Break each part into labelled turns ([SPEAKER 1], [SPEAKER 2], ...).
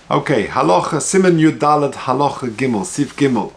[SPEAKER 1] Okay, halacha, siman yud daled halacha gimel, sif gimel.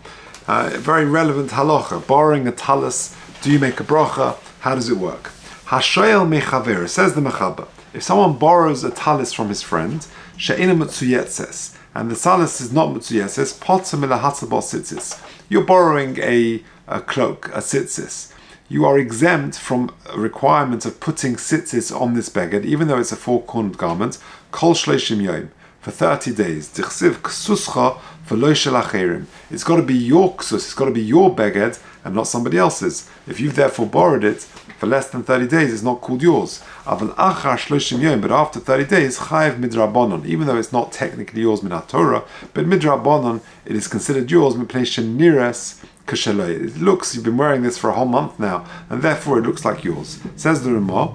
[SPEAKER 1] Very relevant halacha. Borrowing a tallis, do you make a bracha? How does it work? Hashoyel mechaver, says the mechaber. If someone borrows a tallis from his friend, she'ina mutzuyetzes, and the tallis is not mutzuyetzes, potzim elahatzabos sitzis. You're borrowing a cloak, a sitzis. You are exempt from a requirement of putting sitzis on this beged, even though it's a four-cornered garment, kol shleishim yom, for 30 days. Dichsiv ksuscha v'lo shel acherim. It's got to be your ksus, it's got to be your beged, and not somebody else's. If you've therefore borrowed it for less than 30 days, it's not called yours. Aval achar shloshim yom, but after 30 days, chayiv midrabanon, even though it's not technically yours minat Torah, but midrabanon, it is considered yours, mipnei shenires. It looks, you've been wearing this for a whole month now, and therefore it looks like yours. Says the Ramah,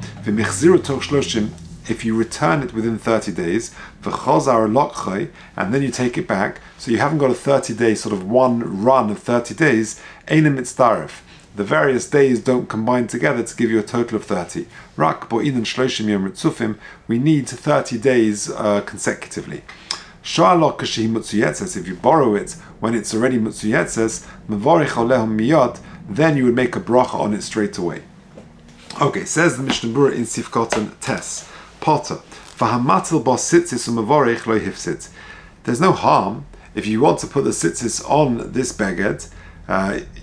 [SPEAKER 1] if you return it within 30 days, and then you take it back, so you haven't got a 30-day sort of one run of 30 days, darf. The various days don't combine together to give you a total of 30. We need 30 days consecutively. If you borrow it when it's already mutzuyetzes, then you would make a bracha on it straight away. Okay, says the Mishnah Berurah in Sifkotan Tes, Potter, there's no harm if you want to put the sitzis on this beged.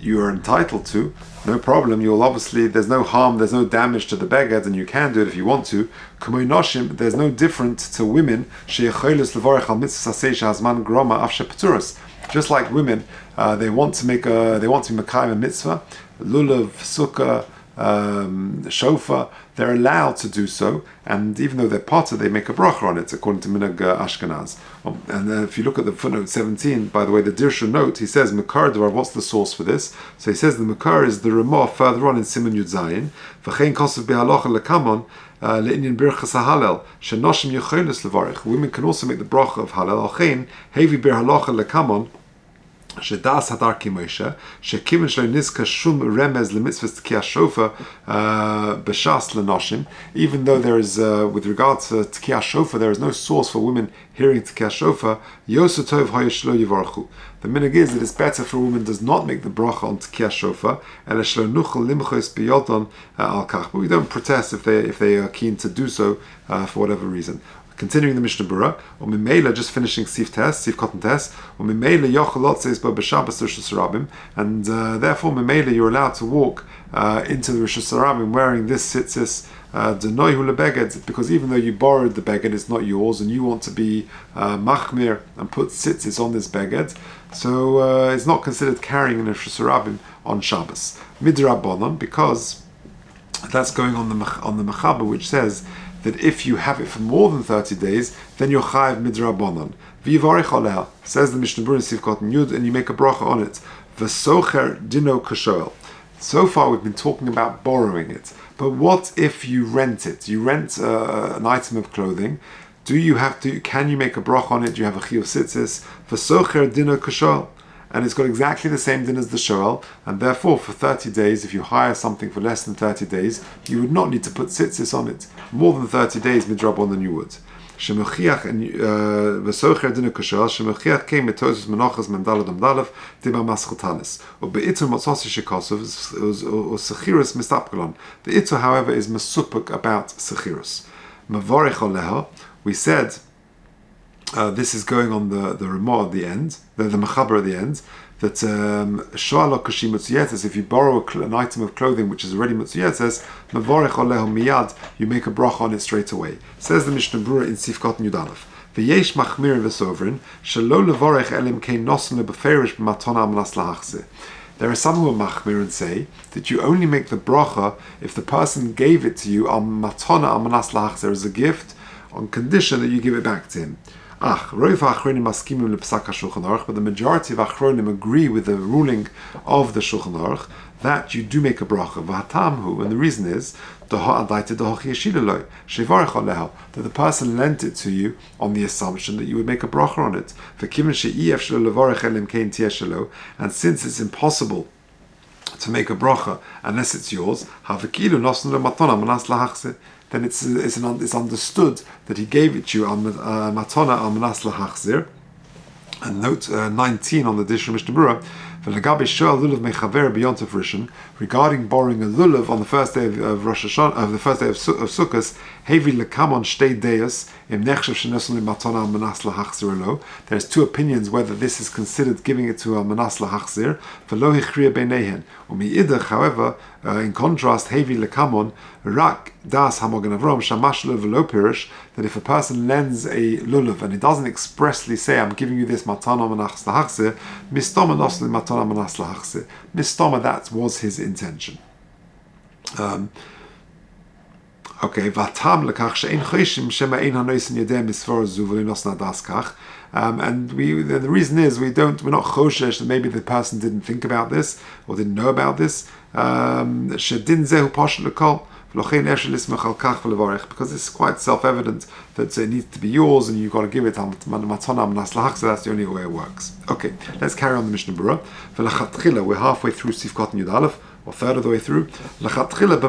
[SPEAKER 1] You are entitled to, no problem. You'll obviously, there's no harm, there's no damage to the beged, and you can do it if you want to. There's no different to women. Just like women, they want to be mekayim a mitzvah, lulav, sukkah, shofar, they're allowed to do so, and even though they're potter, they make a bracha on it, according to Minhag Ashkenaz. And if you look at the footnote 17, by the way, the Dirshu note, he says, Makar Dvar, what's the source for this? So he says the Makar is the Ramah further on in Siman Yud Zayin, V'chein kosev b'halacha lekamon, le'inyan birchas ha'halel, she'noshim yecholos levarich. Women can also make the bracha of halal, alchein, hevi b'halacha lekamon, שדאס הדר כמוישה, שכיוון שלא נזכה שום רמז למצוות תקיע שופר בש"ס לנשים, even though there is, with regard to תקיע שופר, there is no source for women hearing תקיע שופר, יוסו טוב היה שלא יברכו. The minhag is that it's better for a woman does not make the bracha on תקיע שופר, אלא שלא נוכל למחוס ביודון על כך. But we don't protest if they are keen to do so for whatever reason. Continuing the Mishnah Berurah, just finishing Sif Cotton Test, and therefore Memela you're allowed to walk into the Rosh Hashanah wearing this tzitzis because even though you borrowed the beged, it's not yours, and you want to be machmir and put tzitzis on this beged, so it's not considered carrying in Rosh Hashanah on Shabbos. Midrabanon, because that's going on the mechaber, which says that if you have it for more than 30 days, then you're chayiv midrabanan. V'yivarech aleha, says the Mishnah Berurah in Sivkot Yud, and you make a bracha on it. V'socher dino kashoel. So far we've been talking about borrowing it, but what if you rent it? You rent an item of clothing. Can you make a bracha on it? Do you have a chiyuv sitzis? V'socher dino kashoel. And it's got exactly the same din as the shoel, and therefore for 30 days, if you hire something for less than 30 days, you would not need to put tzitzis on it. More than 30 days midrabon than you would. Shemechiach and v'socher dinu kashel. Shemechiach came with Tosus Menachas Memdalad Amdalav Diba Maschel Tallis. Or be'itur matzasi shekosov or sechirus mistapgalon. The itur, however, is mesupuk about sechirus. Mavorech oleha. We said. This is going on the Ramah at the end, the Mechaber at the end, that Shoalo Kashi Mutzuyetzes, if you borrow an item of clothing which is already Mutzuyetzes, Mavorech Oleho Miyad, you make a bracha on it straight away. Says the Mishnah Berurah in Sifkot Yud Aleph. V'yesh machmir v'sovrin, shelo levorech elim kein nosen lebeferish b'matona amanas lahachze. There are some who are machmir and say that you only make the bracha if the person gave it to you al matona amanas lahachze as a gift, on condition that you give it back to him. But the majority of Achronim agree with the ruling of the Shulchan Aruch that you do make a bracha. And the reason is that the person lent it to you on the assumption that you would make a bracha on it. And since it's impossible to make a bracha unless it's yours, then it's understood that he gave it to you on matana al manas lahachzir. And note 19 on the Dishra Mishnah Berurah, regarding borrowing a lulav on the first day of Rosh Hashanah, of the first day of Sukkot, there's two opinions whether this is considered giving it to a manas lahachzir. However, in contrast, hevi lekamon rak das hamogen avrom shamash v'lo pirish, that if a person lends a lulav and it doesn't expressly say, I'm giving you this matana manas lahachzir, mistoma nosli matana manas lahachzir, mistoma, that was his intention. Okay, vatam lekach she'ein choshim shema ein hanoisen yedem misfor zu v'linos nadas kach. And the reason is we're not choshesh that maybe the person didn't think about this or didn't know about this. Shedin zehu pashut lekol. Because it's quite self-evident that it needs to be yours and you've got to give it. That's the only way it works. Okay, let's carry on the Mishnah Berurah. We're halfway through Sifkot and Yud Aleph, or third of the way through. And lechatchila,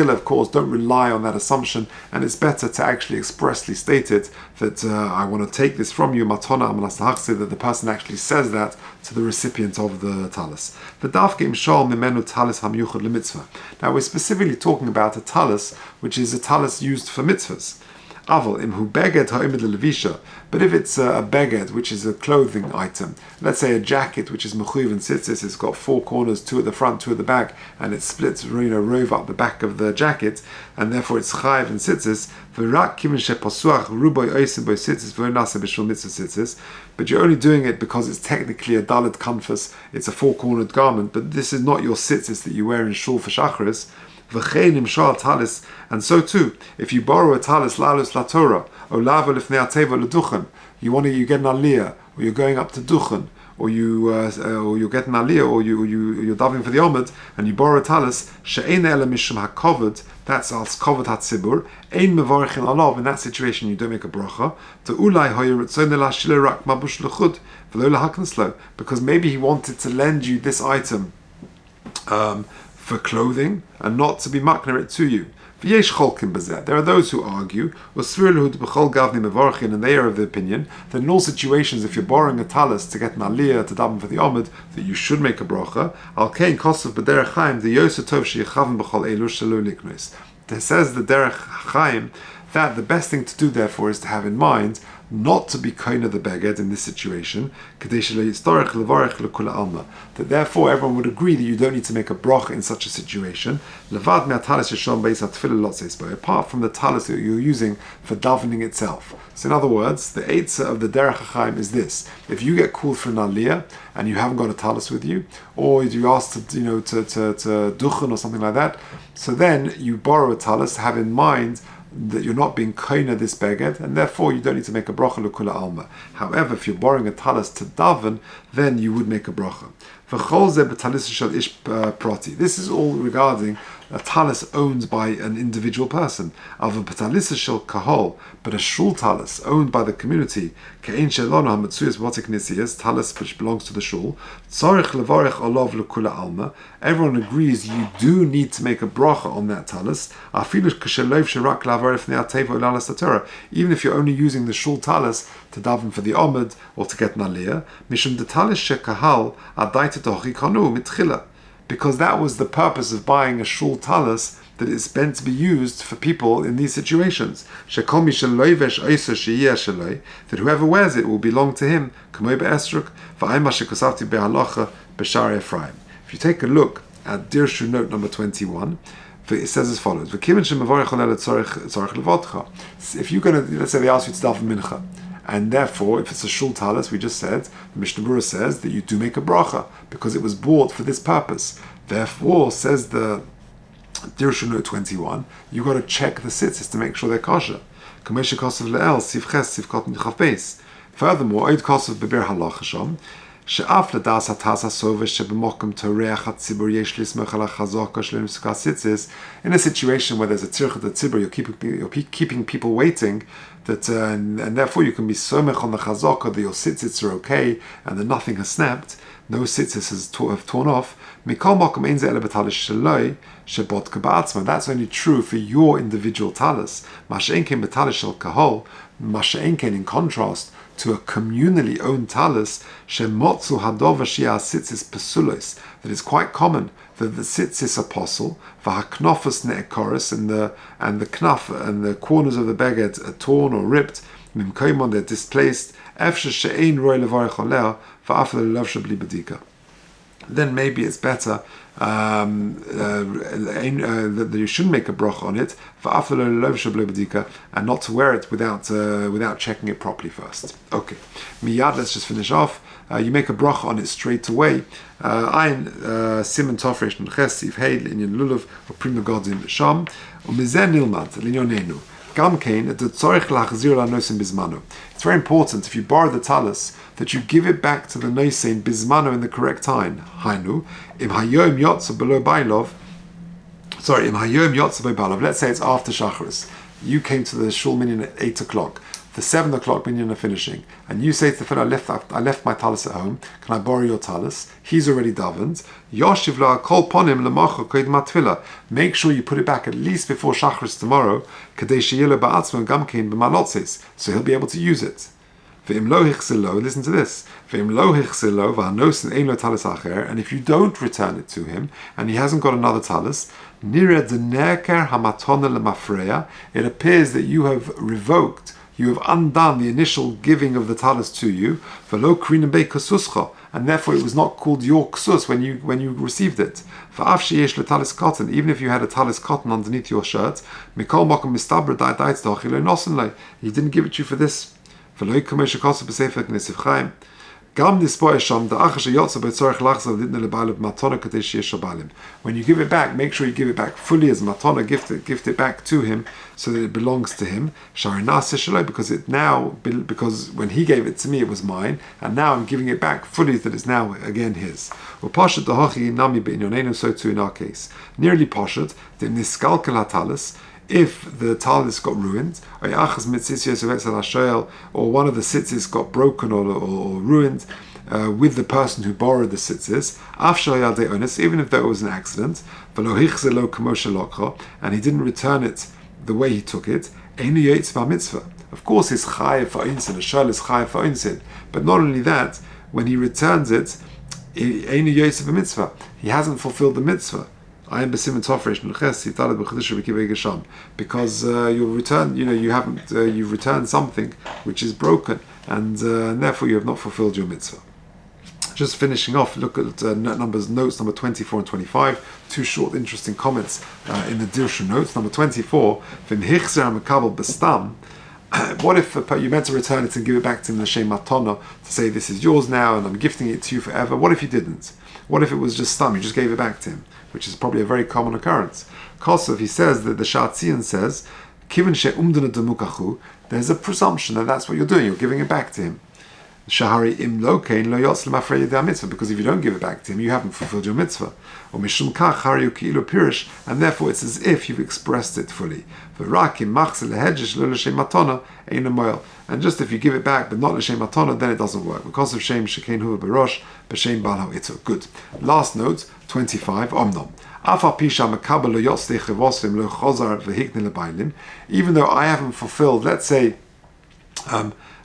[SPEAKER 1] of course, don't rely on that assumption, and it's better to actually expressly state it that I want to take this from you, matana amanas lahachzir, that the person actually says that to the recipient of the tallis. Now we're specifically talking about a tallis, which is a tallis used for mitzvahs. But if it's a beged, which is a clothing item, let's say a jacket which is mechuyev and tzitzis, it's got four corners, two at the front, two at the back, and it splits, rove up the back of the jacket, and therefore it's chayiv and tzitzis. But you're only doing it because it's technically a dalit kanfas, it's a four-cornered garment, but this is not your tzitzis that you wear in shul for shachris. And so too, if you borrow a talis lalus la Torah, or lava lifnei ateva leduchen, you get an aliyah, or you're going up to duchen, or you're getting an aliyah, or you're daving for the omid, and you borrow a talis, she'ein ela mishum hakovod, that's als kovod hatzibur, ein mevarichin alav. In that situation, you don't make a bracha. To ulai hoyer ritzon ela shile rak mabush lechud v'lo lahakneslo, because maybe he wanted to lend you this item for clothing and not to be makner it to you. There are those who argue, and they are of the opinion that in all situations, if you're borrowing a talis to get an aliyah, to daven for the omid, that you should make a bracha. It says the derech Chaim that the best thing to do, therefore, is to have in mind not to be koina the beged in this situation, that therefore everyone would agree that you don't need to make a bracha in such a situation, apart from the talis that you're using for davening itself. So in other words, the eitzah of the derech Chaim is this: if you get called for an aliyah and you haven't got a talis with you, or you ask to duchen or something like that, so then you borrow a talis, have in mind that you're not being koina this beged, and therefore you don't need to make a bracha l'kula alma. However, if you're borrowing a talis to daven, then you would make a bracha. This is all regarding a talis owned by an individual person. But a shul talis owned by the community, talis which belongs to the shul, everyone agrees you do need to make a bracha on that talis, even if you're only using the shul talis to daven for the omid or to get an aliyah, because that was the purpose of buying a shul talis, that it's meant to be used for people in these situations. That whoever wears it will belong to him. If you take a look at Dirshu note number 21, it says as follows: if you're going to, let's say they ask you to daven mincha, and therefore, if it's a shul talis, we just said, the Mishnah Berurah says that you do make a bracha because it was bought for this purpose. Therefore, says the Dirshu note 21, you got to check the tzitzis to make sure they're kosher. Furthermore, oid kosev beber halachasham, she'af ledas hatas hasovesh shebemokum toreach hatzibur yesh lismech ala chazaka shleim sukas tzitzis. In a situation where there's a tzirch of the tzibur, you're keeping people waiting, that and therefore you can be somech on the chazaka that your tzitzits are okay and that nothing has snapped. no tzitzis have torn off, that's only true for your individual talis. In contrast to a communally owned talis, that is quite common that the tzitzis apostle, v'haknofus ne'ekoris, and the knaf and the corners of the beged are torn or ripped, they're displaced, then maybe it's better that you shouldn't make a bracha on it, and not to wear it without checking it properly first. Okay, miyad, let's just finish off. You make a bracha on it straight away. Ein Simon Tofresh Nchesiv Heil Inyan Lulav Prima Godin Sham Umizen Nilmad Linyonenu. It's very important, if you borrow the talis, that you give it back to the noisein bismano in the correct time. Hainu, im hayom yotza below bailov. Sorry, im hayom yotza below bailov. Let's say it's after shacharis. You came to the shul minyan at 8 o'clock. The 7 o'clock minyan are finishing, and you say to the fellow, I left my talis at home. Can I borrow your talis? He's already davened. Yoshiv la kol ponim lemacha koid matfila. Make sure you put it back at least before shacharis tomorrow. Kadei sheyelo ba'atzmo gamkein b'malotzes, so he'll be able to use it. Ve'im lo hichsilo, listen to this. Ve'im lo hichsilo v'hanosin ein lo talis acher, and if you don't return it to him, and he hasn't got another talis, nira deneker hamatona lemafreya, it appears that you have revoked, you have undone the initial giving of the talis to you, v'lo krinim bei kasuscha, and therefore it was not called your ksus when you received it. V'af sheyesh letalis cotton, even if you had a talis cotton underneath your shirt, mikol makom mistabra da'it dochi lo nosen le, he didn't give it to you for this. When you give it back, make sure you give it back fully as matana, gift it back to him so that it belongs to him. Because when he gave it to me, it was mine, and now I'm giving it back fully that it's now again his. So too in our case. Nearly poshet, the niskalkel hatalis. If the talis got ruined, or one of the tzitzis got broken or ruined with the person who borrowed the tzitzis, even if that was an accident, and he didn't return it the way he took it, of course he's chayav for insin, a shayl is chayav for insin. But not only that, when he returns it, he hasn't fulfilled the mitzvah. I am besimon tofresh nchesi talad b'chadusha v'kivei gesham, because you've returned something which is broken, and therefore you have not fulfilled your mitzvah. Just finishing off, look at notes number 24 and 25. Two short, interesting comments in the Dirshu notes. Number 24, v'mhichzer ha'mekabel b'stam. What if you meant to return it and give it back to him l'shem matana, to say this is yours now and I'm gifting it to you forever? What if you didn't? What if it was just stam, you just gave it back to him? Which is probably a very common occurrence. Kosov, he says that the Shatzian says, Kivin she'umdana demukachu, there's a presumption that that's what you're doing, you're giving it back to him. Shahari im lokein lo yotz lemafrei yedei mitzvah, because if you don't give it back to him, you haven't fulfilled your mitzvah. Or mishum kach hari uki'ilu pirish, and therefore it's as if you've expressed it fully. V'rak im machzeh lehejish lo l'shem matana ein amoil. And just if you give it back, but not l'shem matana, then it doesn't work. Because of shem shekein huva berosh, b'shem bal ha'itzu. Good. Last note, 25, omnom. Even though I haven't fulfilled, let's say,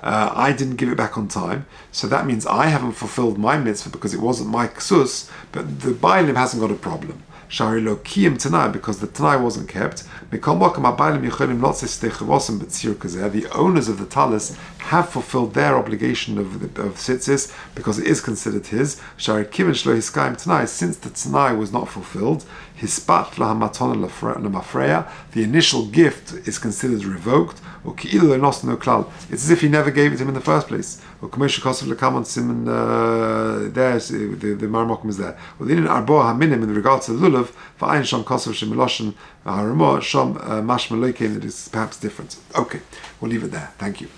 [SPEAKER 1] I didn't give it back on time, so that means I haven't fulfilled my mitzvah because it wasn't my ksus, but the bailim hasn't got a problem. Shari lo kiyim tanai, because the tanai wasn't kept. The owners of the talis have fulfilled their obligation of tzitzis because it is considered his. Shari kivin shlo hiskayim tanai, since the tanai was not fulfilled, hispat lahamatona lemafreya, the initial gift is considered revoked. It's as if he never gave it to him in the first place. There's the Marmokim is there. In regards to the lulav, it is perhaps different. Okay, we'll leave it there. Thank you.